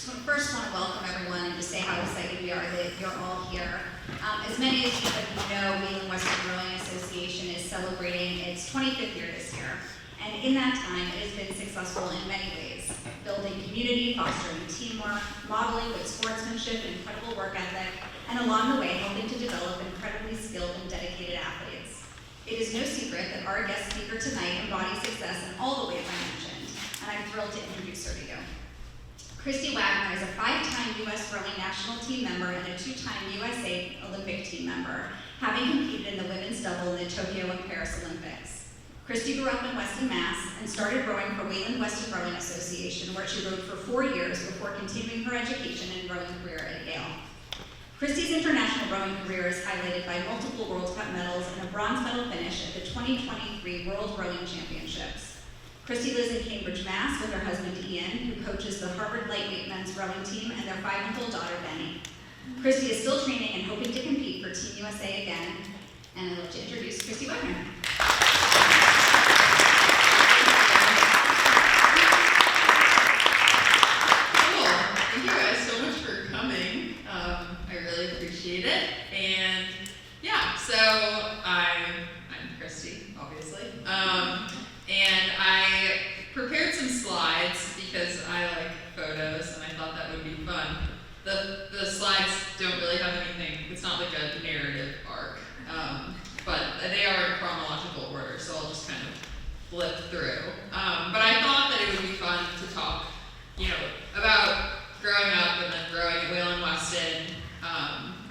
So first, I want to welcome everyone and just say how excited we are that you're all here. As many of you know, Wayland Western Rowing Association is celebrating its 25th year this year. And in that time, it has been successful in many ways, building community, fostering teamwork, modeling good sportsmanship and incredible work ethic, and along the way, helping to develop incredibly skilled and dedicated athletes. It is no secret that our guest speaker tonight embodies success in all the ways I mentioned, and I'm thrilled to introduce her to you. Kristi Wagner is a 5-time U.S. rowing national team member and a 2-time USA Olympic team member, having competed in the women's double in the Tokyo and Paris Olympics. Kristi grew up in Weston, Mass. And started rowing for Wayland Western Rowing Association, where she rowed for 4 years before continuing her education and rowing career at Yale. Kristi's international rowing career is highlighted by multiple World Cup medals and a bronze medal finish at the 2023 World Rowing Championships. Kristi lives in Cambridge, Mass. With her husband Ian, who coaches the Harvard lightweight men's rowing team, and their 5-month-old daughter Benny. Kristi is still training and hoping to compete for Team USA again. And I'd like to introduce Kristi Wagner. Thank you guys so much for coming. I really appreciate it. And yeah, so I'm Kristi, obviously. And I prepared some slides because I like photos and I thought that would be fun. The slides don't really have anything, it's not like a narrative arc, but they are in chronological order, so I'll just kind of flip through. But I thought that it would be fun to talk, about growing up and then growing at Wayland Weston,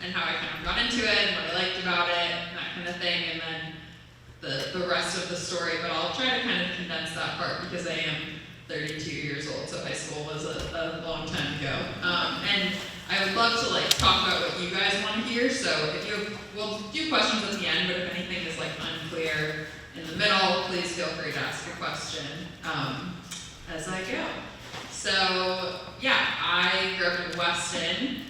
and how I kind of got into it and what I liked about it and that kind of thing, and then the rest of the story. But I'll try to kind of condense that part because I am 32 years old, so high school was a long time ago. And I would love to talk about what you guys want to hear. So if you have, we'll do questions at the end, but if anything is unclear in the middle, please feel free to ask a question as I go. So yeah, I grew up in Weston,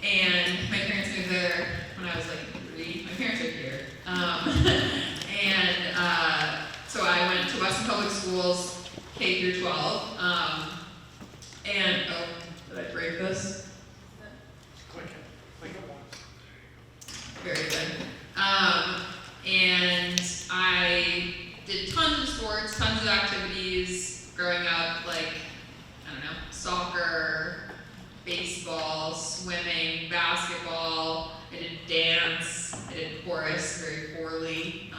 and my parents moved there when I was 3. My parents are here. So I went to Weston Public Schools, K through 12. Did I break this? Click it once. Very good. And I did tons of sports, tons of activities growing up, soccer, baseball, swimming, basketball. I did dance, I did chorus very poorly.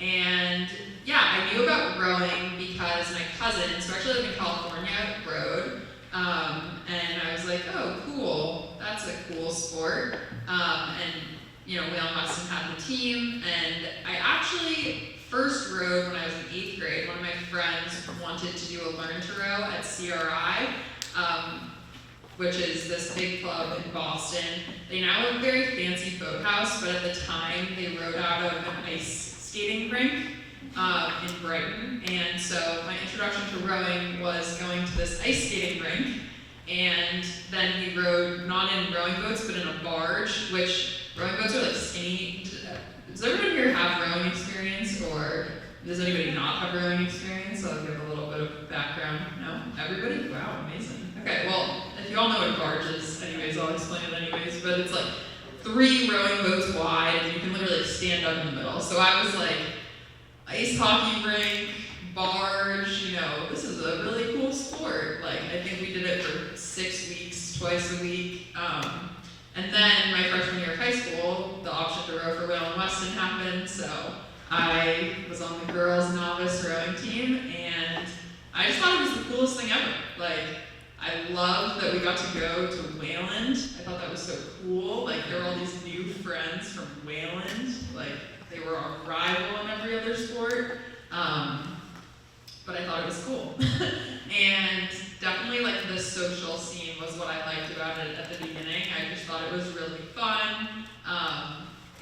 And yeah, I knew about rowing because my cousins, who actually live in California, rowed. And I was like, oh, cool, that's a cool sport. Wayland Weston had the team, and I actually first rowed when I was in 8th grade. One of my friends wanted to do a learn to row at CRI, which is this big club in Boston. They now have a very fancy boathouse, but at the time they rowed out of an ice skating rink in Brighton. And so my introduction to rowing was going to this ice skating rink, and then we rowed not in rowing boats, but in a barge, which rowing boats are skinny. Does everyone here have rowing experience, or does anybody not have rowing experience? I'll give a little bit of background. No? Everybody? Wow, amazing. Okay, well, if you all know what barge is, anyways, I'll explain it anyways, but it's 3 rowing boats wide, and you can literally stand up in the middle. So I was ice hockey rink, barge, this is a really cool sport. I think we did it for 6 weeks, twice a week. And then my freshman year of high school, the option to row for Wayland Weston happened, so I was on the girls' novice rowing team, and I just thought it was the coolest thing ever. I loved that we got to go to Wayland. I thought that was so cool. There were all these new friends from Wayland. They were our rival in every other sport. But I thought it was cool. And definitely the social scene was what I liked about it at the beginning. I just thought it was really fun.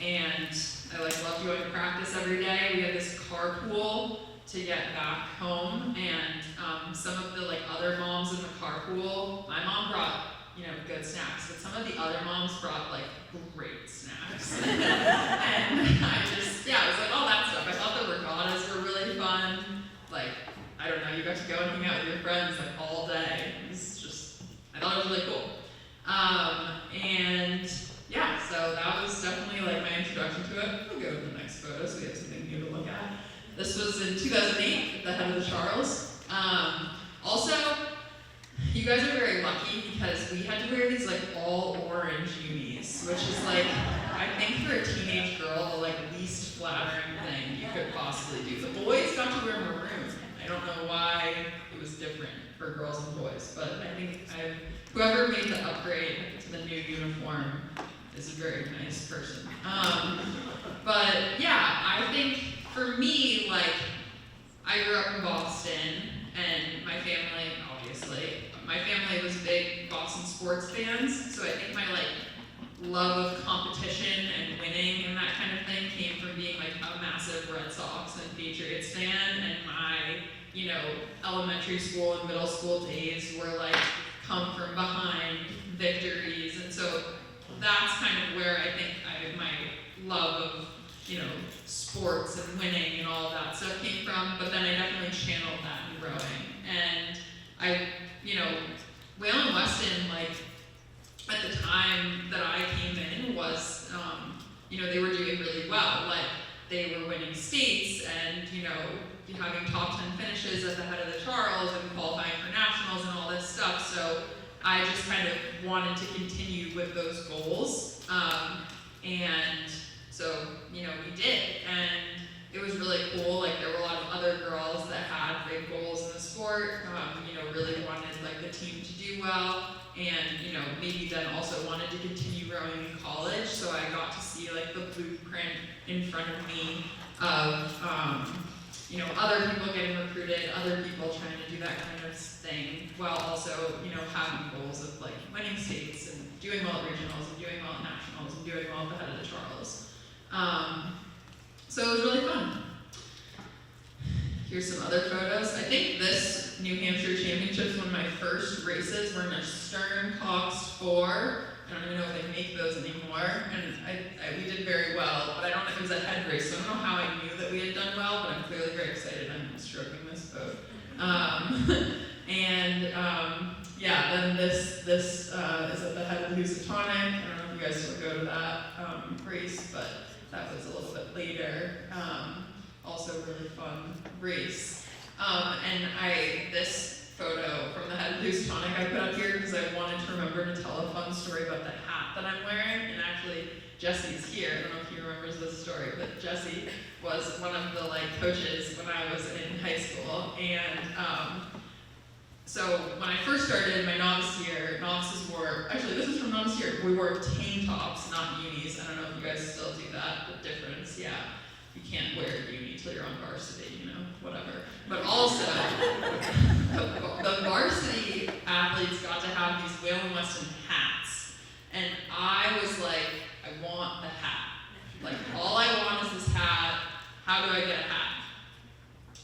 And I loved going to practice every day. We had this carpool to get back home, and some of the other moms in the carpool, my mom brought good snacks, but some of the other moms brought great snacks. And I was all that stuff. I thought the regattas were really fun. I don't know, you got to go and hang out with your friends all day. thought it was really cool. And yeah, so that was definitely like my introduction to it. We'll go to the next photo so we have something new to look at. This was in 2008 at the head of the Charles. Also, you guys are very lucky because we had to wear these like all orange unis, which is like, I think for a teenage girl, the like least flattering thing you could possibly do. The boys got to wear maroon. I don't know why it was different for girls and boys, but I think whoever made the upgrade to the new uniform is a very nice person. But yeah, I think for me, like, I grew up in Boston, and my family, obviously, my family was big Boston sports fans, so I think my like love of competition and winning and that kind of thing came from being like a massive Red Sox and Patriots fan, and my, you know, elementary school and middle school days were like come from behind victories, and so that's kind of where I think my love of, you know, sports and winning and all of that stuff came from. But then I definitely channeled that in rowing, and I, you know, Whalen Weston, like, at the time that I came in was, you know, they were doing really well. Like, they were winning states and, you know, having top 10 finishes at the head of the Charles and qualifying for nationals and all this stuff. So I just kind of wanted to continue with those goals. And so, you know, we did. And it was really cool. Like, there were a lot of other girls that had big goals in the sport, you know, really wanted like the team to do well. And, you know, maybe then also wanted to continue rowing in college, so I got to see like the blueprint in front of me of, you know, other people getting recruited, other people trying to do that kind of thing, while also, you know, having goals of like winning states and doing well at regionals and doing well at nationals and doing well at the head of the Charles. So it was really fun. Here's some other photos. I think this New Hampshire Championship is one of my first races. We're in a Stern Cox 4. I don't even know if they make those anymore. And we did very well, but I don't know if it was a head race, so I don't know how I knew that we had done well, but I'm clearly very excited. I'm stroking this boat. Yeah, then this is at the head of the Housatonic. I don't know if you guys will go to that race, but that was a little bit later. Also really fun race. And this photo from the head of the Housatonic I put up here because I wanted to remember to tell a fun story about the hat that I'm wearing. And actually, Jesse's here. I don't know if he remembers this story, but Jesse was one of the like coaches when I was in high school. And so when I first started in my novice year, novices wore, actually this is from novice year, we wore tank tops, not unis. I don't know if you guys still do that, the difference, yeah. You can't wear a uni till you're on varsity, you know, whatever. But also, the varsity athletes got to have these Whalen Weston hats. And I was like, I want the hat. Like, all I want is this hat. How do I get a hat?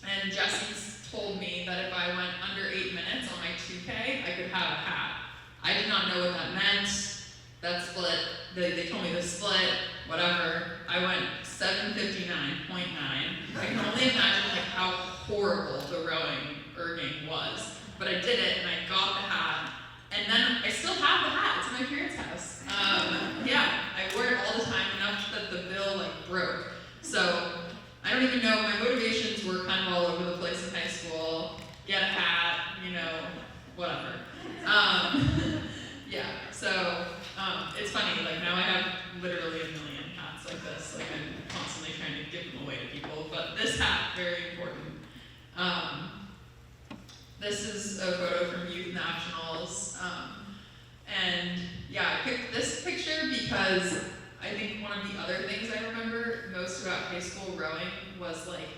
And Jesse's told me that if I went under 8 minutes on my 2K, I could have a hat. I did not know what that meant. That split, they told me the split, whatever. I went 7:59.9. I can only imagine like how horrible the rowing erging was. But I did it and I got the hat. And then I still have the hat. It's in my parents' house. Yeah, I wore it all the time enough that the bill like broke. So I don't even know, my motivations were kind of all over the place in high school. Get a hat, you know, whatever. Yeah, so it's funny, like now I have literally a million hats like this. Like I'm constantly trying to give them away to people, but this hat, very important. This is a photo from Youth Nationals. And yeah, I picked this picture because I think one of the other things I remember most about high school rowing was like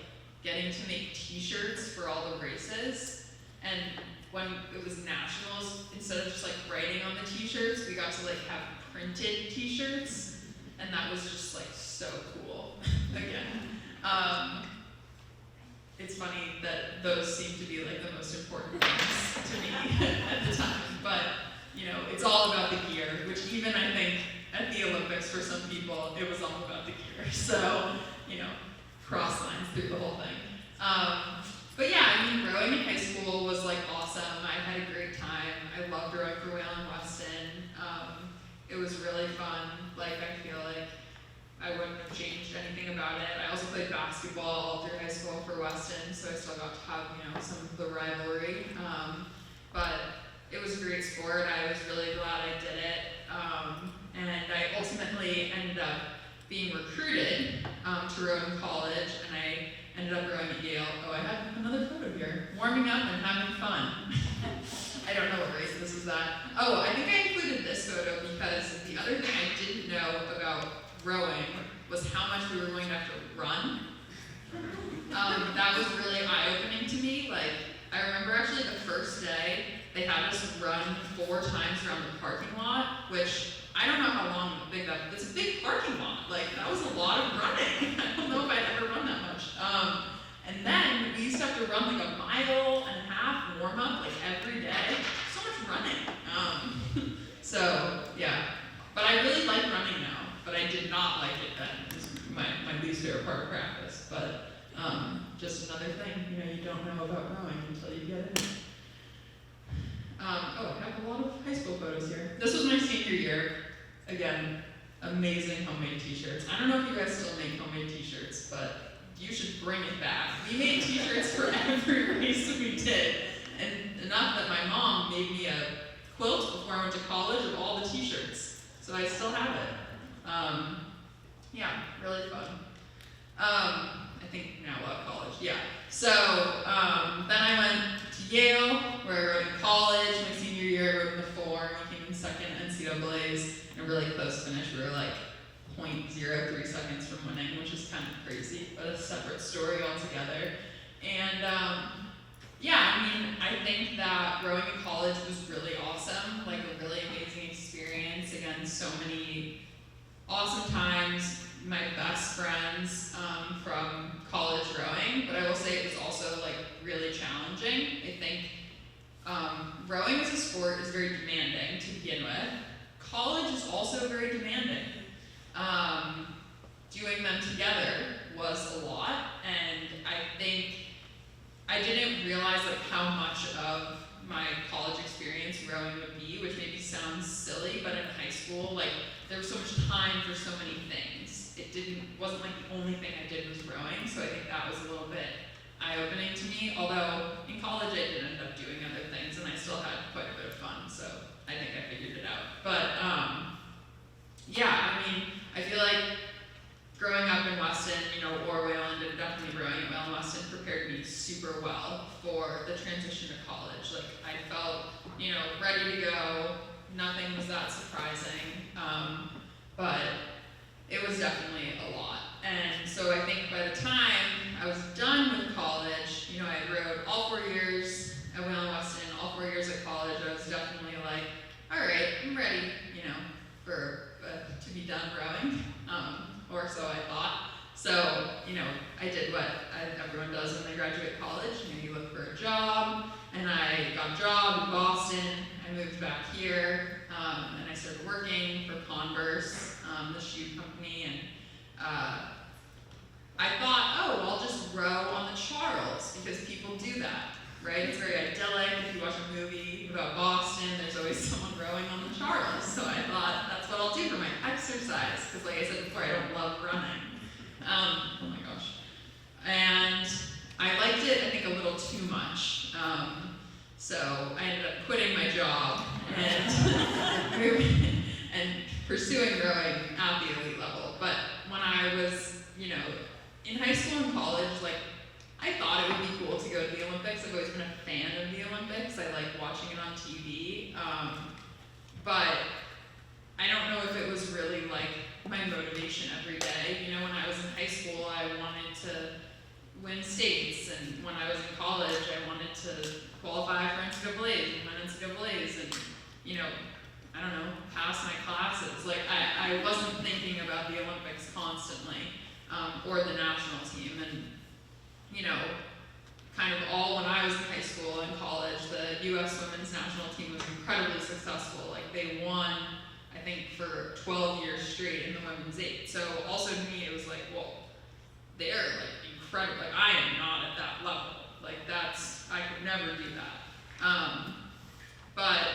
getting to make t-shirts for all the races. And when it was nationals, instead of just like writing on the t-shirts, we got to like have printed t-shirts. And that was just like so cool, again. It's funny that those seem to be like the most important things to me at the time. But, you know, it's all about the gear, which even I think at the Olympics for some people, it was all about the gear. So, you know, cross lines through the whole thing. But yeah, I mean, rowing in high school was like awesome. I had a great time. I loved rowing for Whalen is that, oh, I think I included this photo because the other thing I didn't know about rowing was how much we were going to have to run. That was really eye-opening to me. Like, I remember actually the first day, they had us run 4 times around the parking lot, which I don't know how long big that, it's a big parking lot. Like, that was a lot of running. I don't know if I'd ever run that much. And then we used to have to run like 1.5 miles warm up like every day. So much running. So yeah, but I really like running now, but I did not like it then. It was my least favorite part of practice, but just another thing, you don't know about rowing until you get in it. Oh, I have a lot of high school photos here. This was my senior year. Again, amazing homemade t-shirts. I don't know if you guys still make homemade t-shirts, but you should bring it back. We made t-shirts for every race we did. And enough that my mom made me a quilt before I went to college of all the t-shirts. So I still have it. Yeah, really fun. I think now we'll have college, yeah. So then I went to Yale, where I rode in college. My senior year, I rode in the 4, we came in second NCAAs, and a really close finish. We were like 0.03 seconds from winning, which is kind of crazy, but a separate story altogether. And yeah, I mean, I think that rowing in college was really awesome, like a really amazing experience. Again, so many awesome times, my best friends from college rowing, but I will say it was also like really challenging. I think rowing as a sport is very demanding to begin with. College is also very demanding. Doing them together was a lot, and I think I didn't realize like how much of my college experience rowing would be, which maybe sounds silly, but in high school, like there was so much time for so many things. Wasn't like the only thing I did was rowing, so I think that was a little bit eye-opening to me. Although in college I did end up doing other things, and I still had quite a bit of fun, so I think I figured it out. But yeah, I mean, I feel like growing up in Weston, or Wayland, and definitely growing at Wayland Weston prepared me super well for the transition to college. Like, I felt, ready to go. Nothing was that surprising. But it was definitely a lot. And so I think by the time I was done with college, I rode all 4 years at Wayland Weston, all 4 years at college. I was definitely like, all right, I'm ready, to be done rowing. Or so I thought. So, I did what everyone does when they graduate college. You look for a job, and I got a job in Boston. I moved back here, and I started working for Converse, the shoe company, and I thought, oh, I'll just row on the Charles, because people do that, right? It's very idyllic. If you watch a movie about Boston, there's always someone rowing on the Charles. So I thought, that's what I'll do for my exercise, because like I said before, I don't love running. Oh my gosh. And I liked it, I think, a little too much. So I ended up quitting my job and and pursuing rowing at the elite level. But when I was, in high school and college, like, I thought it would be cool to go to the Olympics. I've always been a fan of the Olympics. I like watching it on TV. But I don't know if it was really like my motivation every day. When I was in high school, I wanted to win states, and when I was in college, I wanted to qualify for NCAAs and win NCAAs, and I don't know, pass my classes. Like I wasn't thinking about the Olympics constantly, or the national team, and kind of all when I was in high school and college, the U.S. women's national team was incredibly successful. Like they won, I think, for 12 years straight in the women's 8. So also to me, it was like, well, they're like incredible. Like I am not at that level. Like I could never do that. But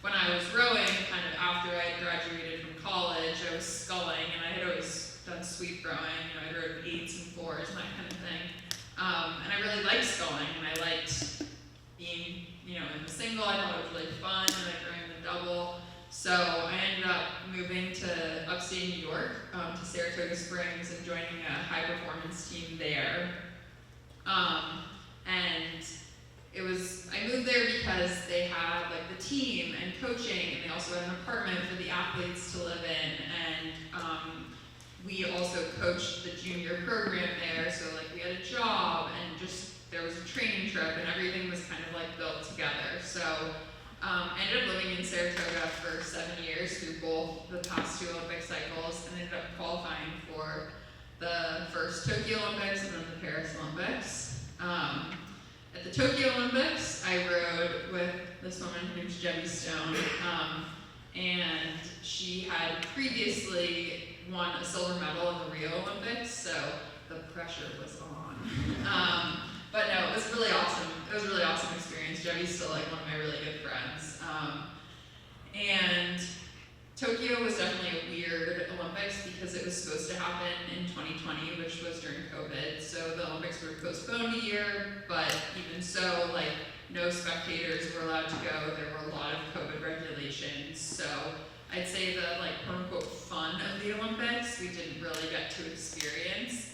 when I was rowing, kind of after I graduated from college, I was sculling, and I had always done sweep rowing. I rowed 8s and 4s and that kind of thing. And I really liked sculling, and I liked being, in the single. I thought it was really fun, and I liked rowing the double. So I ended up moving to upstate New York, to Saratoga Springs, and joining a high performance team there. And I moved there because they had like the team and coaching, and they also had an apartment for the athletes to live in, and we also coached the junior program there, so like we had a job, and just there was a training trip, and everything was kind of like built together. So I ended up living in Saratoga for 7 years through both the past 2 Olympic cycles, and ended up qualifying for the first Tokyo Olympics and then the Paris Olympics. At the Tokyo Olympics, I rode with this woman, her name's Debbie Stone, and she had previously won a silver medal in the Rio Olympics, so the pressure was on. But no, it was really awesome. It was a really awesome experience. Debbie's still like one of my really good friends. And Tokyo was definitely a weird Olympics because it was supposed to happen in 2020, which was during COVID. So the Olympics were postponed a year, but even so, like no spectators were allowed to go. There were a lot of COVID regulations. So I'd say the like quote unquote fun of the Olympics, we didn't really get to experience.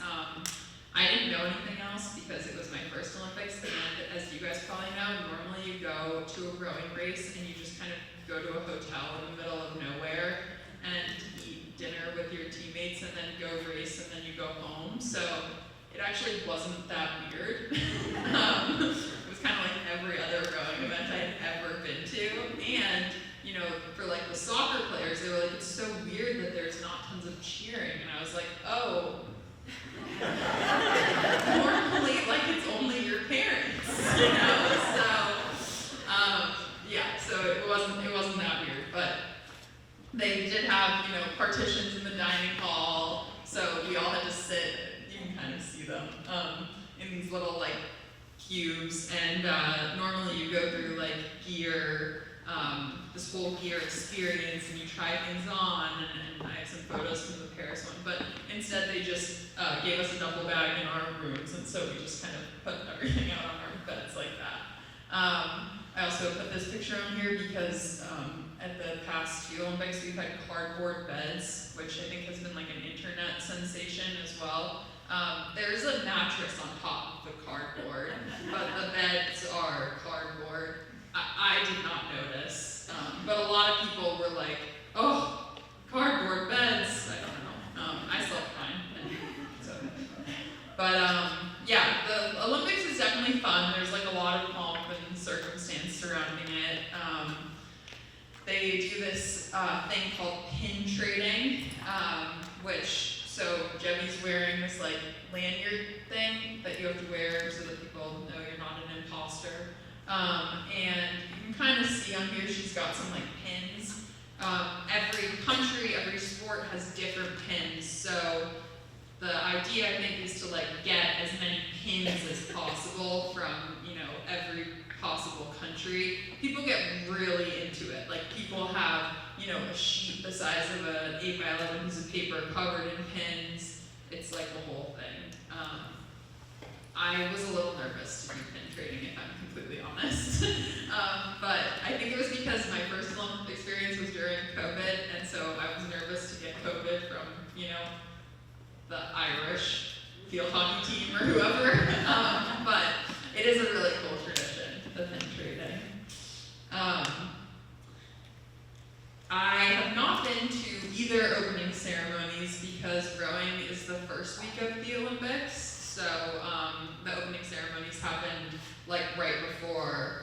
I didn't know anything else because it was my first Olympics, and as you guys probably know, normally you go to a rowing race and you just kind of go to a hotel in the middle of nowhere and eat dinner with your teammates and then go race and then you go home. So it actually wasn't that weird. It was kind of like every other rowing event I'd ever been to. And you know, for like the soccer players, they were like, it's so weird that there's not tons of cheering. And I was like, oh, normally like it's only your parents, you know? So it wasn't that weird, but they did have, you know, partitions in the dining hall, so we all had to sit, you can kind of see them, in these little like cubes, and normally you go through like gear, this whole gear experience, and you try things on, and I have some photos from the Paris one, but instead they just gave us a duffel bag in our rooms, and so we just kind of put everything out on our beds like that. I also put this picture on here because at the past 2 Olympics we've had cardboard beds, which I think has been like an internet sensation as well. There's a mattress on top of the cardboard, but the beds are cardboard. I did not notice, but a lot of people were like, oh, cardboard beds. I don't know. I slept fine. Yeah, the Olympics is definitely fun. There's like a lot of pomp and circumstance surrounding it. They do this thing called pin trading, so Debbie's wearing this like lanyard thing that you have to wear so that people know you're not an imposter. And you can kind of see on here she's got some like pins. Every country, every sport has different pins, so the idea, I think, is to like get as many pins as possible from, you know, every possible country. People get really into it. Like people have, you know, a sheet the size of an 8x11 piece of paper covered in pins. It's like the whole thing. I was a little nervous to do pin trading, if I'm completely honest. But I think it was because my first Olympic experience was during COVID, and so I was nervous to get COVID from, you know, the Irish field hockey team or whoever. But it is a really cool tradition, the pin trading. I have not been to either opening ceremonies because rowing is the first week of the Olympics. So the opening ceremonies happened like right before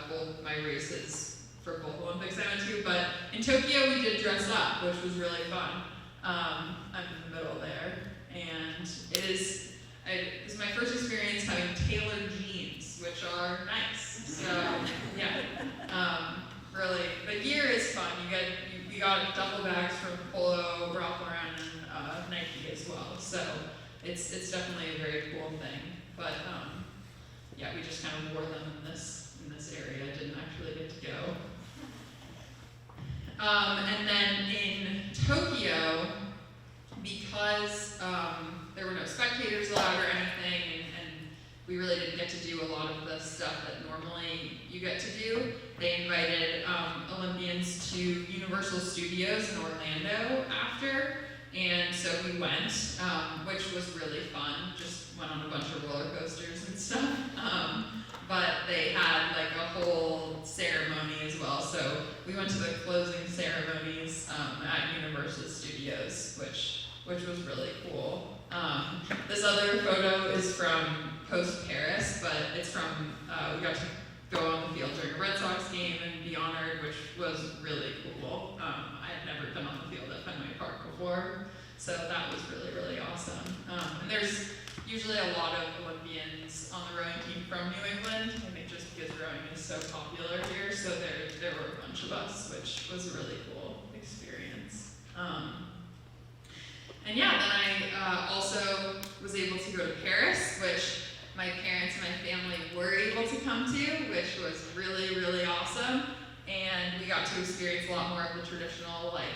both my races for both Olympics I went to. But in Tokyo we did dress up, which was really fun. I'm in the middle there, and it's my first experience having tailored jeans, which are nice. So yeah, really, the gear is fun. You got duffel bags from Polo, Ralph Lauren, and Nike as well. So it's definitely a very cool thing. But yeah, we just kind of wore them in this area. Didn't actually get to go. And then in Tokyo, because there were no spectators allowed or anything, and we really didn't get to do a lot of the stuff that normally you get to do, they invited Olympians to Universal Studios in Orlando after, and so we went, which was really fun. Just went on a bunch of roller coasters and stuff. but they had like a whole ceremony as well. So we went to the closing ceremonies at Universal Studios, which was really cool. This other photo is from post Paris, but it's from we got to go on the field during a Red Sox game and be honored, which was really cool. I had never been on the field at Fenway Park before, so that was really, really awesome. And there's usually a lot of Olympians on the rowing team from New England, I think just because rowing is so popular here, so there were a bunch of us, which was a really cool experience. And yeah, then I also was able to go to Paris, which my parents and my family were able to come to, which was really, really awesome. And we got to experience a lot more of the traditional, like,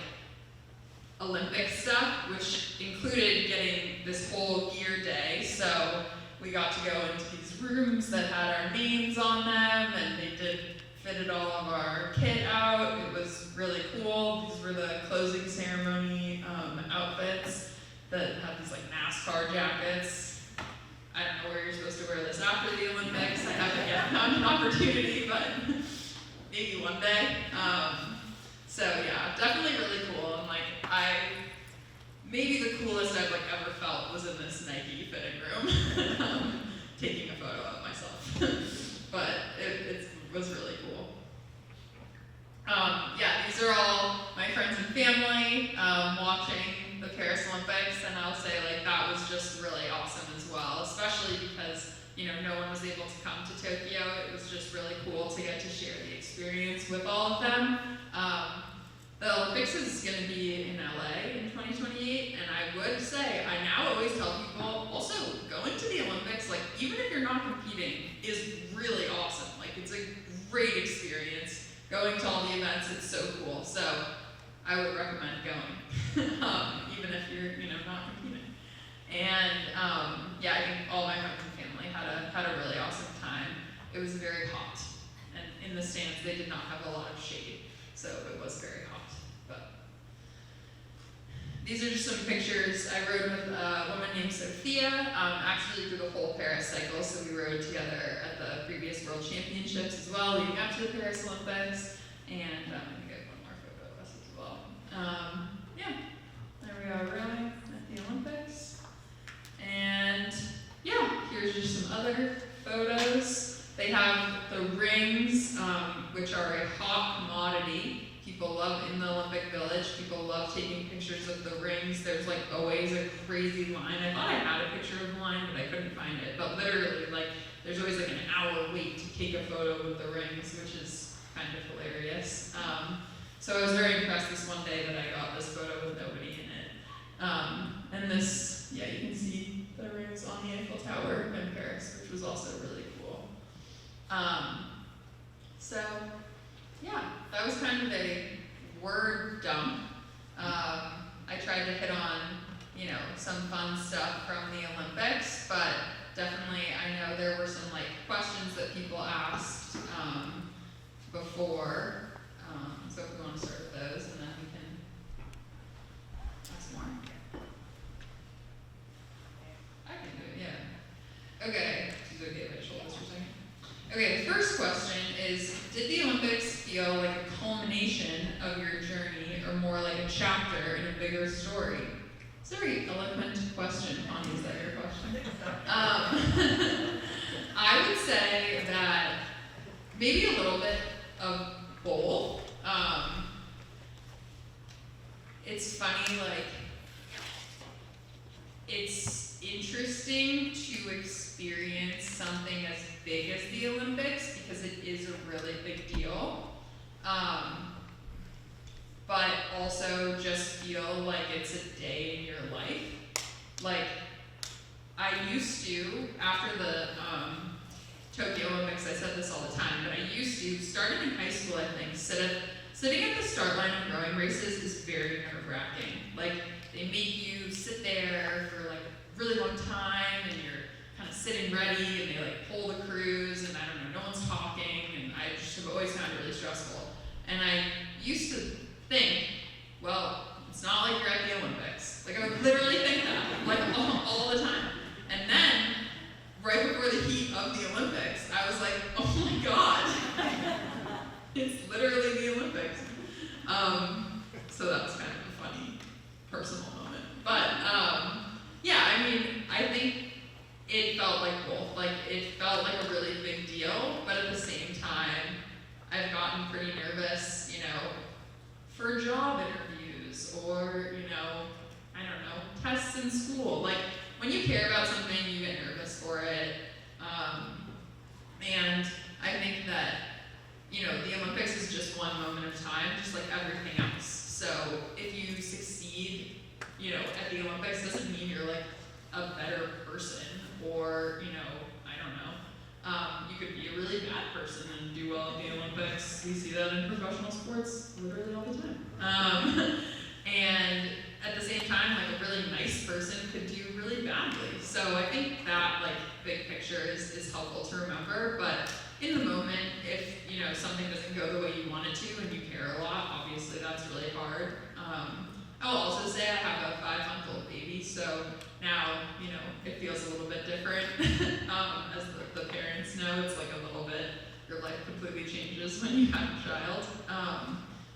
Olympic stuff, which included getting this whole gear day. So we got to go into these rooms that had our names on them, and they fitted all of our kit out. It was really cool. These were the closing ceremony outfits that had these like NASCAR jackets. I don't know where you're supposed to wear this after the Olympics. I haven't yet found an opportunity, but maybe one day. So yeah, definitely really cool. And like maybe the coolest I've like ever felt was in this Nike fitting room, taking a photo of myself. But it was really cool. Yeah, these are all my friends and family watching the Paris Olympics, and I'll say like that was just really awesome as well, especially because no one was able to come to Tokyo. It was just really cool to get to share the experience with all of them. The Olympics is going to be in LA in 2028, and I would say, I now always tell people, also going to the Olympics, like even if you're not competing, is really awesome. Like it's a great experience. Going to all the events, it's so cool. So I would recommend going, even if you're not competing. And yeah, I think all my friends and family had a really awesome time. It was very hot, and in the stands they did not have a lot of shade, so it was very hot. But these are just some pictures. I rode with a woman named Sophia, actually through the whole Paris cycle. So we rode together at the previous World Championships as well, leading up to the Paris Olympics. And I think I have one more photo of us as well. Yeah, there we are rowing at the Olympics. And yeah, here's just some other photos. They have the rings, which are a hot commodity. People love in the Olympic Village. People love taking pictures of the rings. There's like always a crazy line. I thought I had a picture of the line, but I couldn't find it. But literally, like, there's always like an hour wait to take a photo with the rings, which is kind of hilarious. So I was very impressed this one day that I got this photo with nobody in it. And this, yeah, you can see the rings on the Eiffel Tower in Paris, which was also really cool. So yeah, that was kind of a word dump. I tried to hit on, some fun stuff from the Olympics, but definitely I know there were some like questions that people asked before. So if we want to start with those, and then we can ask more. I can do it, yeah. Okay, she's okay if I just hold this for a second. Okay, the first question is, did the Olympics feel like a culmination of your journey or more like a chapter in a bigger story? It's a very eloquent question. Connie, is that your question? I would say that maybe a little bit of both. It's funny, like, it's interesting to experience something as big as the Olympics because it is a really big deal. But also just feel like it's a day in your life. Like, I used to, after the Tokyo Olympics, I said this all the time, but I used to, starting in high school, I think, sitting at the start line of rowing races is very nerve-wracking. Like, they make you sit there for like a really long time, and you're kind of sitting ready, and they like pull the crews, and I don't know, no one's talking, and I just have always found it really stressful. And I used to think, well, it's not like you're at the Olympics. Like, I would literally think that, like, all the time. And then, right before the heat of the Olympics, I was like, So that was kind of a funny personal moment. But yeah, I mean, I think it felt like both. Like, it felt like a really big deal, but at the same time, I've gotten pretty nervous, you know, for job interviews or, you know, I don't know, tests in school. Like, when you care about something, you get nervous for it. And I think that, you know, the Olympics is just one moment of time, just like everything else. So if you succeed, you know, at the Olympics, doesn't mean you're like a better person or, you know, I don't know. You could be a really bad person and do well at the Olympics. We see that in professional sports literally all the time. And at the same time, like a really nice person could do really badly. So I think that like big picture is helpful to remember. But in the moment, if you know something doesn't go the way you want it to and you care a lot, obviously that's really hard. I'll also say I have a 5-month-old baby, so now, you know, it feels a little bit different. As the parents know, it's like a little bit, your life completely changes when you have a child.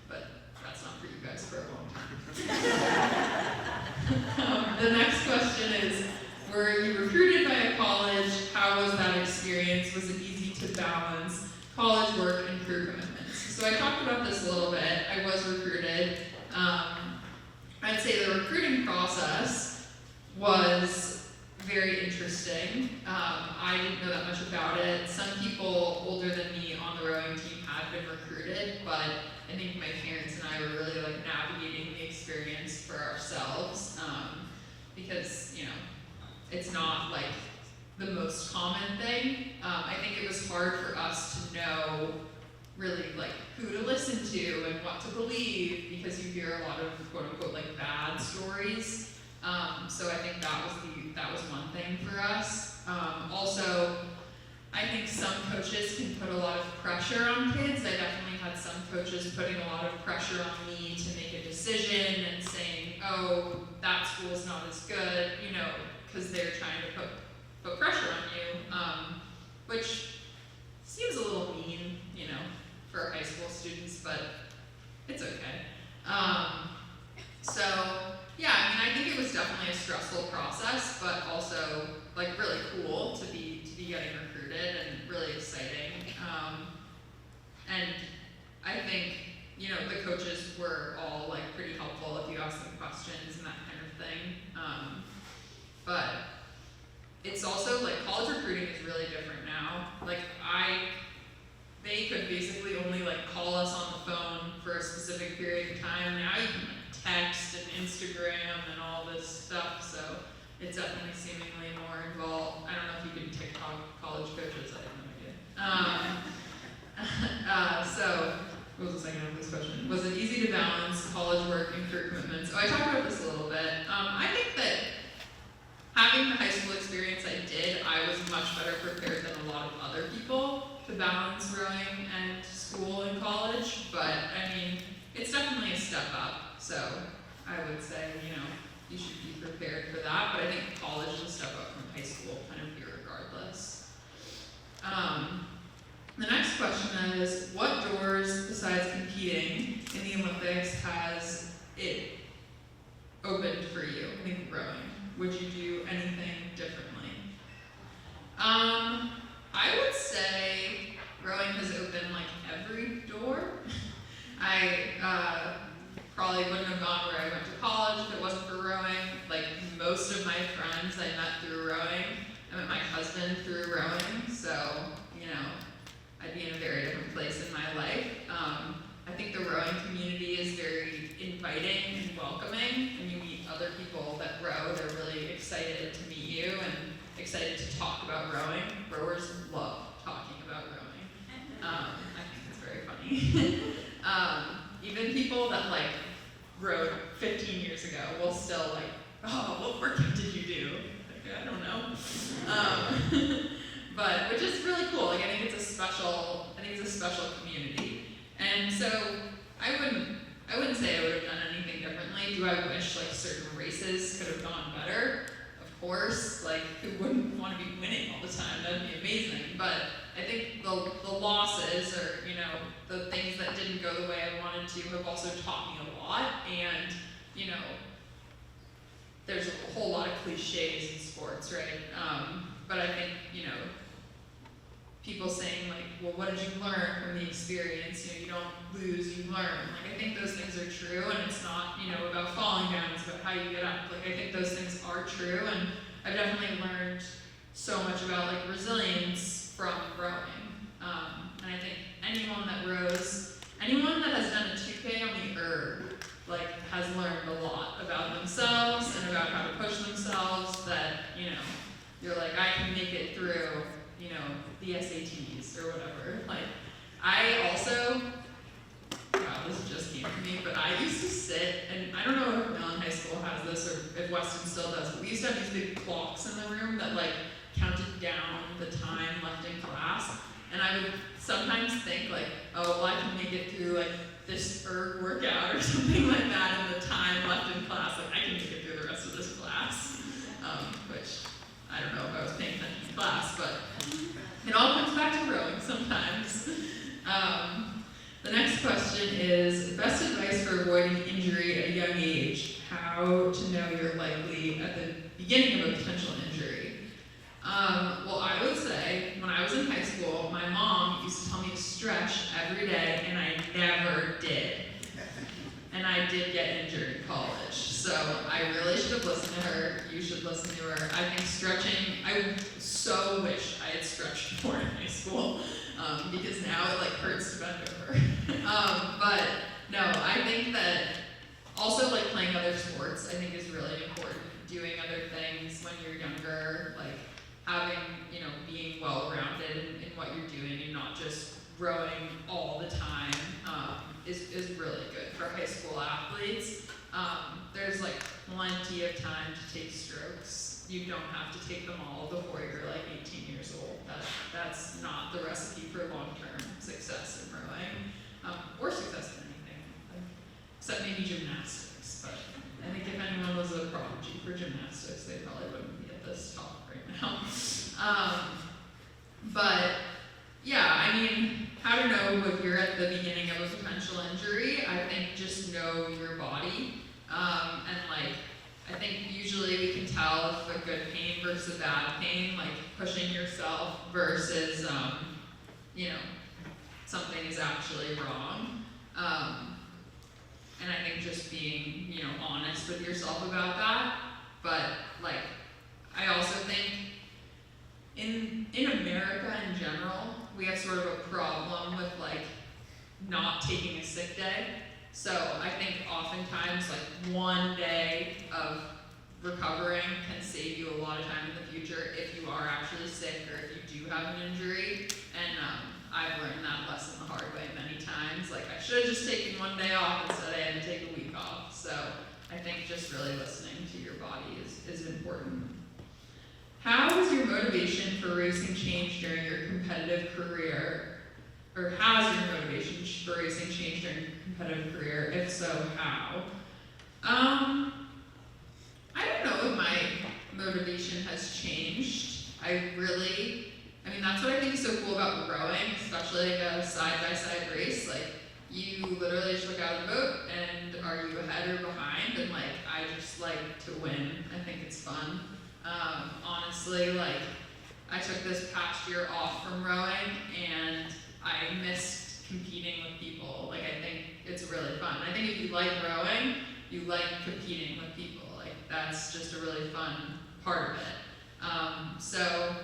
But that's not for you guys for a long time. The next question is, were you recruited by a college? How was that experience? Was it easy to balance college work and career commitments? So I talked about this a little bit. I was recruited. I'd say the recruiting process was very interesting. I didn't know that much about it. Some people older than me on the rowing team had been recruited, but I think my parents and I were really like navigating the experience for ourselves, because, you know, it's not like the most common thing. I think it was hard for us to know really like who to listen to and what to believe, because you hear a lot of quote unquote like bad stories. So I think that was one thing for us. Also, I think some coaches can put a lot of pressure on kids. I definitely had some coaches putting a lot of pressure on me to make a decision and saying, oh, that school's not as good, you know, because they're trying to put pressure on you, which seems a little mean, you know, for high school students, but it's okay. So yeah, I mean, I think it was definitely a stressful process, but also like really cool to be getting recruited and really exciting. And I think, you know, the coaches were all like pretty helpful if you asked them questions and that kind of thing. But it's also like college recruiting is really different now. Like they could basically only like call us on the phone for a specific period of time. Now you can like text and Instagram and all this stuff, so it's definitely seemingly more involved. I don't know if you can TikTok college coaches, I have no idea. So, what was the second half of this question? Was it easy to balance college work and career commitments? Oh, I talked about this a little bit. I think that having the high school experience I did, I was much better prepared than a lot of other people to balance rowing and school and college, but I mean, it's definitely a step up. So I would say, you know, you should be prepared for that, but I think college is a step up from high school, kind of irregardless. The next question is, what doors besides competing in the Olympics has it opened for you? I think rowing. Would you do anything differently? I would say rowing has opened like every door. I probably wouldn't have gone where I went to college if it wasn't for rowing. Like most of my friends I met through rowing. I met my husband through rowing, so, you know, I'd be in a very different place in my life. I think the rowing community is very inviting and welcoming, and you meet other people that row. They're really excited to meet you and excited to talk about rowing. Rowers love talking about rowing. I think it's very funny. Even people that like rowed 15 years ago will still like, oh, what workout did you do? Like, I don't know. But which is really cool. Like I think it's a special community. And so I wouldn't say I would have done anything differently. Do I wish like certain races could have gone better? Of course, like who wouldn't want to be winning all the time? That'd be amazing. But I think the losses or, you know, the things that didn't go the way I wanted to have also taught me a lot. And, you know, there's a whole lot of cliches in sports, right? But I think, you know, people saying like, well, what did you learn from the experience? You know, you don't lose, you learn. Like, I think those things are true, and it's not, you know, about falling down, it's about how you get up. Like, I think those things are true, and I've definitely learned so much about like resilience from rowing. And I think anyone that rows, anyone that has done a 2K on the erg, like, has learned a lot about themselves and about how to push themselves, that, you know, you're like, I can make it through, you know, the SATs or whatever. Like, I also, wow, this just came to me, but I used to sit, and I don't know if Mellon High School has this or if Weston still does, but we used to have these big clocks in the room that like counted down the time left in class. And I would sometimes think like, oh, well, I can make it through like this erg workout or something like that in the time left in class. Like, I can make it through the rest of this class. Which, I don't know if I was paying attention to class, but it all comes back to rowing sometimes. The next question is, best advice for avoiding injury at a young age. How to know you're likely at the beginning of a potential injury. Well, I would say, when I was in high school, my mom used to tell me to stretch every day, and I never did. And I did get injured in college. So I really should have listened to her. You should listen to her. I think stretching, I so wish I had stretched more in high school, because now it like hurts to bend over. But no, I think that also like playing other sports, I think is really important. Doing other things when you're younger, like having, you know, being well-rounded in what you're doing and not just rowing all the time, is really good for high school athletes. There's like plenty of time to take strokes. You don't have to take them all before you're like 18 years old. That's not the recipe for long-term success in rowing, or success in anything, like, except maybe gymnastics. But I think if anyone was a prodigy for gymnastics, they probably wouldn't be at this talk right now. But yeah, I mean, how to know if you're at the beginning of a potential injury? I think just know your body. And like, I think usually we can tell if a good pain versus a bad pain, like pushing yourself versus, you know, something is actually wrong. And I think just being, you know, honest with yourself about that. But like, I also think in America in general, we have sort of a problem with like not taking a sick day. So I think oftentimes like one day of recovering can save you a lot of time in the future if you are actually sick or if you do have an injury. And I've learned that lesson the hard way many times. Like, I should have just taken one day off instead I had to take a week off. So I think just really listening to your body is important. How has your motivation for racing changed during your competitive career? Or has your motivation for racing changed during your competitive career? If so, how? I don't know if my motivation has changed. I mean, that's what I think is so cool about rowing, especially like a side-by-side race. Like, you literally just look out of the boat and are you ahead or behind? And like, I just like to win. I think it's fun. Honestly, like, I took this past year off from rowing and I missed competing with people. Like, I think it's really fun. I think if you like rowing, you like competing with people. Like, that's just a really fun part of it. So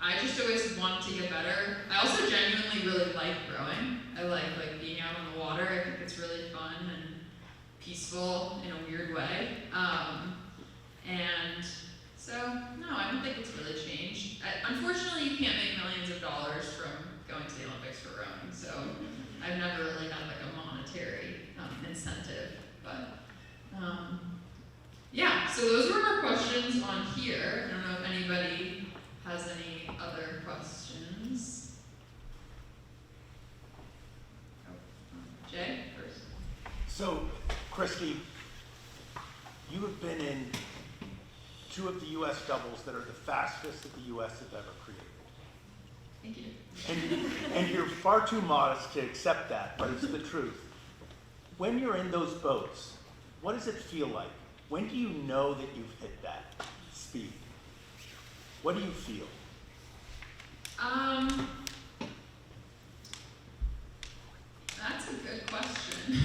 I just always want to get better. I also genuinely really like rowing. I like being out on the water. I think it's really fun and peaceful in a weird way. And so, no, I don't think it's really changed. Unfortunately, you can't make millions of dollars from going to the Olympics for rowing, so I've never really had like a monetary incentive. But yeah, so those were our questions on here. I don't know if anybody has any other questions. Jay, first. So, Kristi, you have been in 2 of the U.S. doubles that are the fastest that the U.S. has ever created. Thank you. And you're far too modest to accept that, but it's the truth. When you're in those boats, what does it feel like? When do you know that you've hit that speed? What do you feel? That's a good question.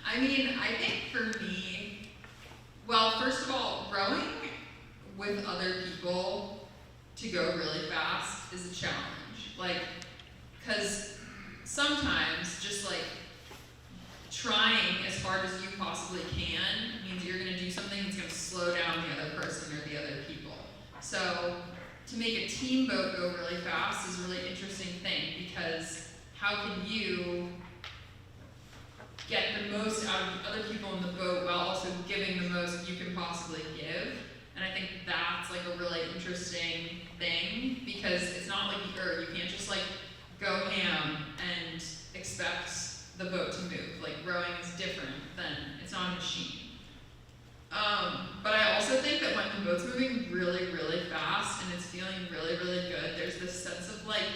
I mean, I think for me, well, first of all, rowing with other people to go really fast is a challenge. Like, because sometimes just like trying as hard as you possibly can means you're going to do something that's going to slow down the other person or the other people. So to make a team boat go really fast is a really interesting thing, because how can you get the most out of the other people in the boat while also giving the most you can possibly give? And I think that's like a really interesting thing, because it's not like you can't just like go ham and expect the boat to move. Like rowing is different than, it's not a machine. But I also think that when the boat's moving really, really fast and it's feeling really, really good, there's this sense of like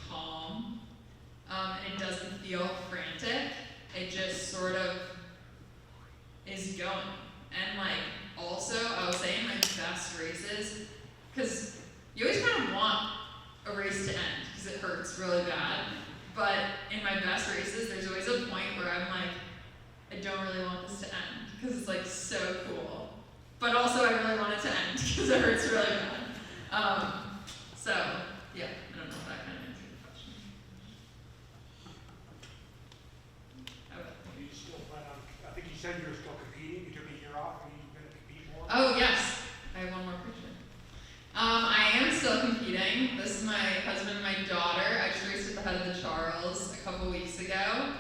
calm. And it doesn't feel frantic. It just sort of is going. And like, also, I was saying my best races, because you always kind of want a race to end, because it hurts really bad. But in my best races, there's always a point where I'm like, I don't really want this to end, because it's like so cool. But also, I really want it to end, because it hurts really bad. So, yeah, I don't know if that kind of answered the question. You still plan on, I think you said you were still competing, you took a year off, are you going to compete more? Oh, yes. I have one more picture. I am still competing. This is my husband and my daughter. I just raced at the head of the Charles a couple weeks ago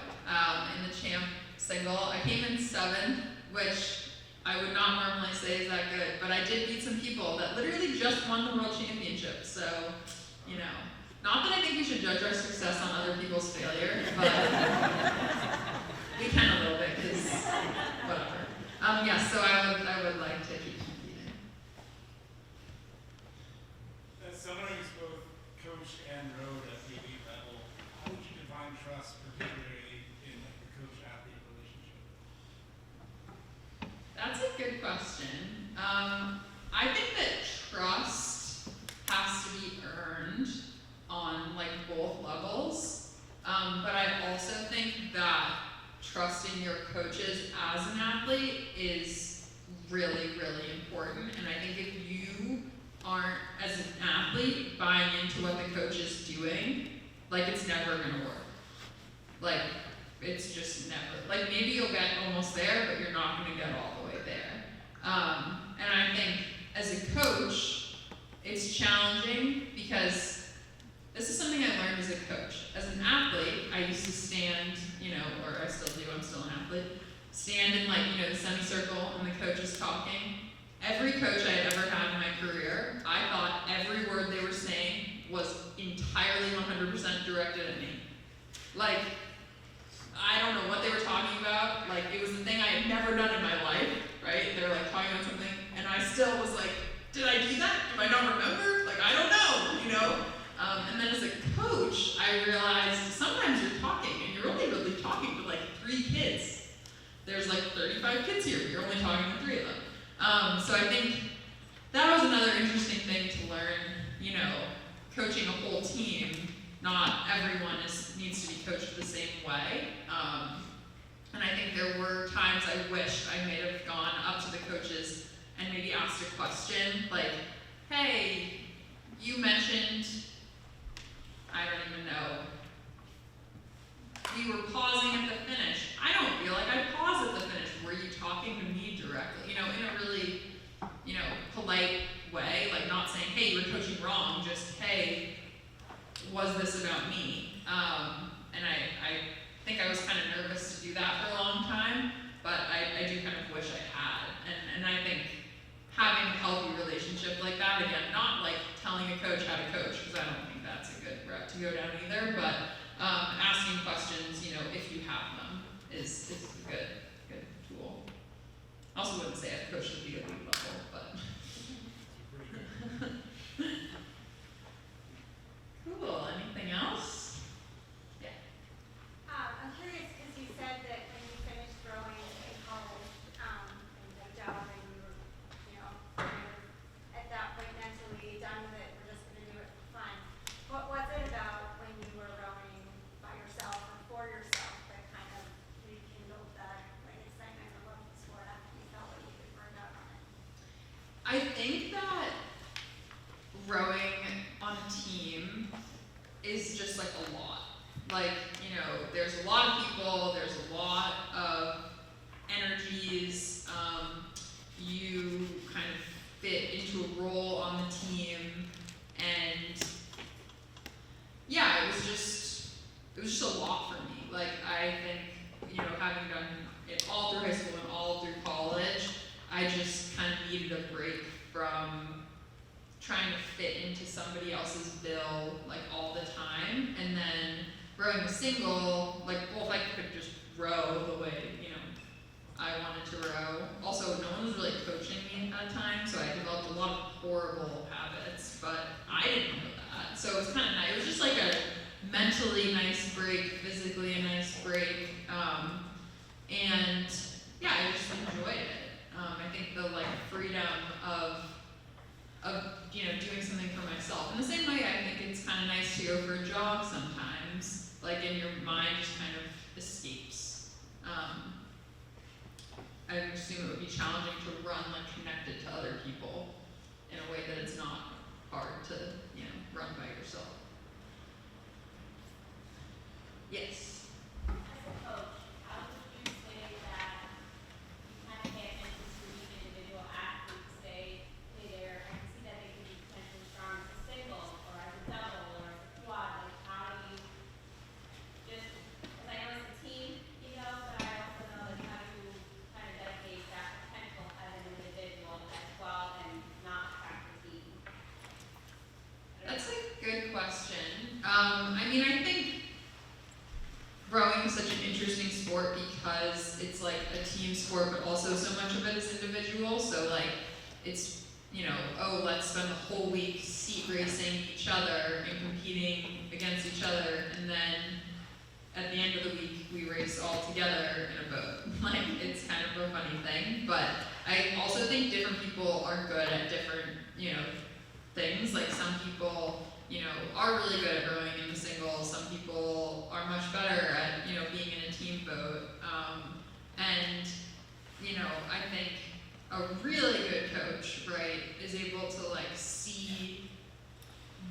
in the champ single. I came in 7th, which I would not normally say is that good, but I did beat some people that literally just won the world championship. So, you know, not that I think we should judge our success on other people's failure, but we can a little bit, because whatever. Yes, so I would like to keep competing. As someone who's both coached and rowed at the elite level, how would you define trust, particularly in the coach-athlete relationship? That's a good question. I think that trust has to be earned on like both levels, but I also think that trusting your coaches as an athlete is really, really important. And I think if you aren't, as an athlete, buying into what the coach is doing, like it's never gonna work. Like, it's just never, like maybe you'll get almost there, but you're not gonna get all the way there. And I think as a coach, it's challenging, because this is something I learned as a coach. As an athlete, I used to stand, you know, or I still do, I'm still an athlete, stand in like, you know, the semicircle and the coach is talking. Every coach I had ever had in my career, I thought every word they were saying was entirely 100% directed at me. Like, I don't know what they were talking about. Like, it was the thing I had never done in my life, right? They were like talking about something, and I still was like, did I do that? Do I not remember? Like, I don't know, you know? And then as a coach, I realized sometimes you're talking, and you're only really talking to like 3 kids. There's like 35 kids here, you're only talking to 3 of them. So I think that was another interesting thing to learn, you know, coaching a whole team, not everyone needs to be coached the same way. And I think there were times I wished I may have gone up to the coaches and maybe asked a question, like, hey, you mentioned, I don't even know, we were pausing at the finish. I don't feel like I paused at the finish. Were you talking to me directly? You know, in a really, you know, polite way, like not saying, hey, you were coaching wrong, just, hey, was this about me? And I think I was kind of nervous to do that for a long time, but I do kind of wish I had. And I think having a healthy relationship like that, again, not like telling a coach how to coach, because I don't think that's a good route to go down either, but asking questions, you know, if you have them, is a good tool. I also wouldn't say I've coached at the elite level, but. Cool. there's a lot of people, there's a lot of energies, you kind of fit into a role on the team, and yeah, it was just a lot for me. Like, I think, having done it all through high school and all through college, I just kind of needed a break from trying to fit into somebody else's bill, like, all the time. And then rowing a single, like, well, if I could just row the way, I wanted to row. Also, no one was really coaching me at that time, so I developed a lot of horrible habits, but I didn't know that. So it was kind of nice. It was just like a mentally nice break, physically a nice break. And yeah, I just enjoyed it. I think the freedom of doing something for myself. In the same way, I think it's kind of nice to go for a jog sometimes. Like, and your mind just kind of escapes. I assume it would be challenging to run connected to other people in a way that it's not hard to run by yourself. Yes. As a coach, how would you say that you kind of pay attention to each individual athlete? Say there, I can see that they can be potentially strong as a single or as a double or as a quad. Like, how do you just, because I know it's a team, but I also know how do you kind of dedicate that potential as an individual as well and not affect the team? That's a good question. I think rowing is such an interesting sport because it's like a team sport, but also so much of it is individual. So it's, let's spend the whole week seat racing each other and competing against each other, and then at the end of the week we race all together in a boat. It's kind of a funny thing, but I also think different people are good at different, things. Like, some people, are really good at rowing in the singles. Some people are much better at, being in a team boat. And, I think a really good coach, right, is able to see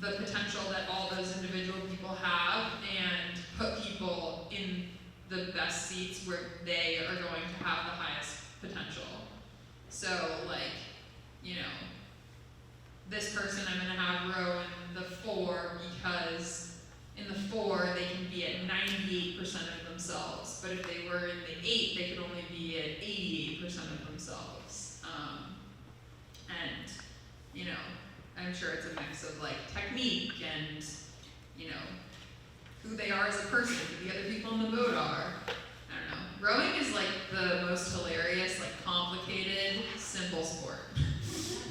the potential that all those individual people have and put people in the best seats where they are going to have the highest potential. So, this person I'm going to have row in the 4 because in the 4 they can be at 98% of themselves, but if they were in the 8 they could only be at 88% of themselves. And I'm sure it's a mix of technique and who they are as a person, who the other people in the boat are. I don't know. Rowing is the most hilarious, complicated, simple sport.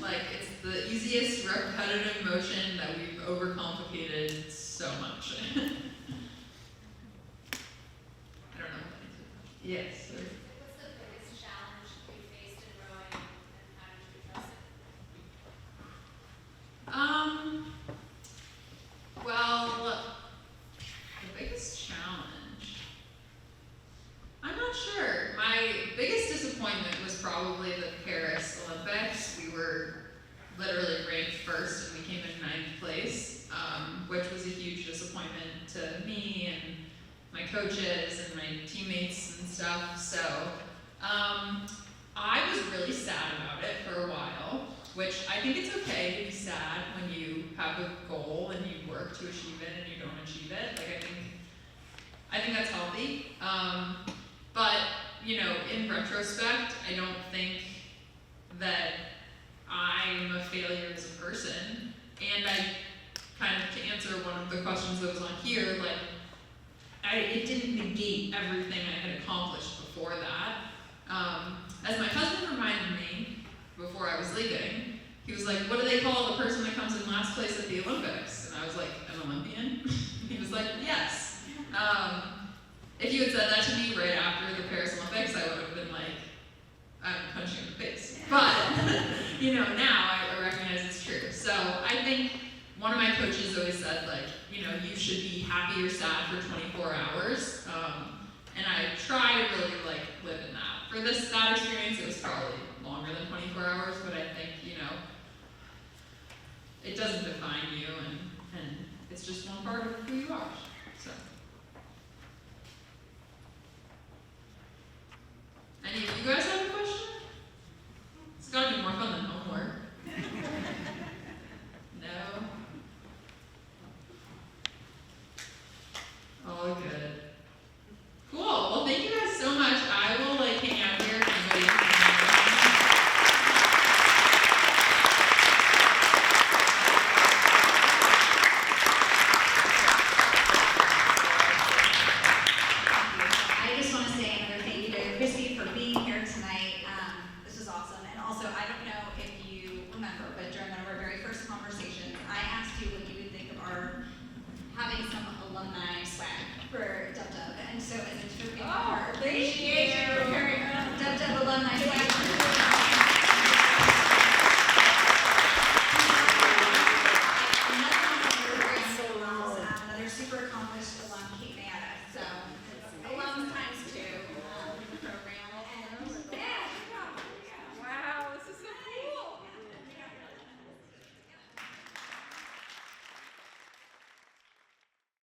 It's the easiest repetitive motion that we've overcomplicated so much. I don't know. Yes. What's the biggest challenge you faced in rowing and how did you address it? Well, the biggest challenge, I'm not sure. My biggest disappointment was probably the Paris Olympics. We were literally ranked first and we came in 9th place, which was a huge disappointment to me and my coaches and my teammates and stuff. So I was really sad about it for a while, which I think it's okay to be sad when you have a goal and you work to achieve it and you don't achieve it. I think that's healthy. But in retrospect, I don't think that I'm a failure as a person. And I kind of, to answer one of the questions that was on here, it didn't negate everything I had accomplished before that. As my husband reminded me before I was leaving, he was like, what do they call the person that comes in last place at the Olympics? And I was like, an Olympian? He was like, yes. If you had said that to me right after the Paris Olympics, I would have been like, I'm punching you in the face. But, now I recognize it's true. So I think one of my coaches always said, you should be happy or sad for 24 hours. And I try to really, live in that. For that experience, it was probably longer than 24 hours, but I think, it doesn't define you, and it's just one part of who you are. So. Dripping Oh, heart. appreciate you. Dub Dub alumni.